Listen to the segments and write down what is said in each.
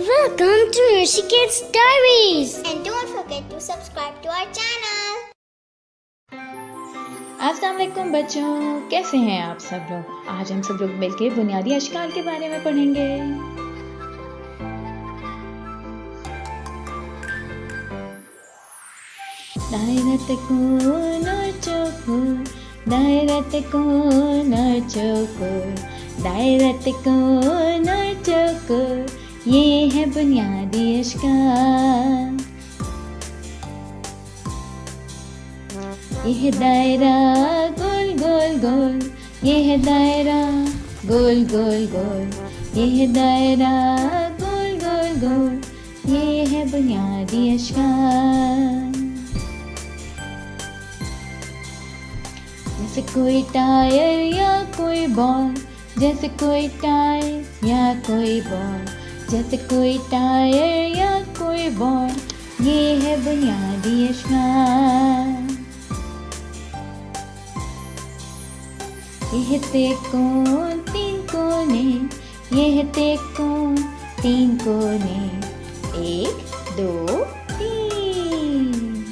Welcome to Nursery Kids Diaries. And don't forget to subscribe to our channel. अस्सलाम वालेकुम बच्चों, कैसे हैं आप सब लोग। आज हम सब लोग मिलके बुनियादी अशकाल के बारे में पढ़ेंगे। दायरा तिकोन और चौकोर, दायरा तिकोन और चौकोर, दायरा तिकोन और चौकोर, ये है बुनियादी अशकाल। यह दायरा गोल गोल गोल, यह दायरा गोल गोल गोल, यह दायरा गोल गोल गोल, ये है बुनियादी अशकाल। जैसे कोई टायर या कोई बॉल, जैसे कोई टायर या कोई बॉल, जैसे कोई टायर या कोई बॉल, ये है बुनियादी अशकाल। यह तिकोन तीन कोने, यह तिकोन तीन कोने, एक दो तीन।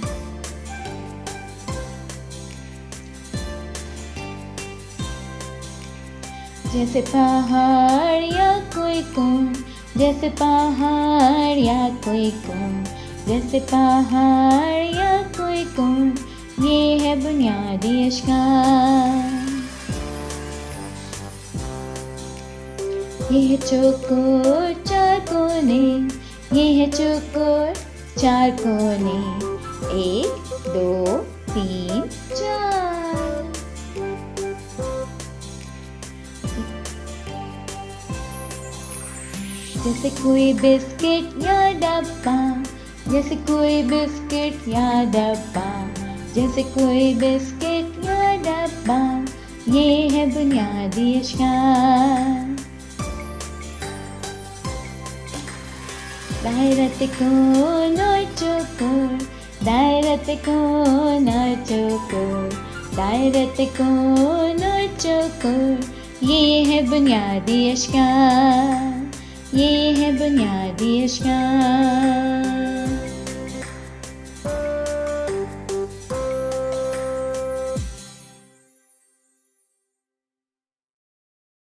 जैसे पहाड़ या कोई कोन, जैसे पहाड़ या कोई कोन, जैसे पहाड़ या कोई कोन, ये है बुनियादी अशकाल। यह चौकोर चार कोने, यह चौकोर चार कोने, एक दो तीन चार। जैसे कोई बिस्किट या डब्बा, जैसे कोई बिस्किट या डब्बा, जैसे कोई बिस्किट या डब्बा, ये है बुनियादी अशकाल। दायरा तिकोन और चौकोर, दायरा तिकोन और चौकोर, दायरा तिकोन और चौकोर, ये है बुनियादी अशकाल, ये है बुनियादी अशकाल।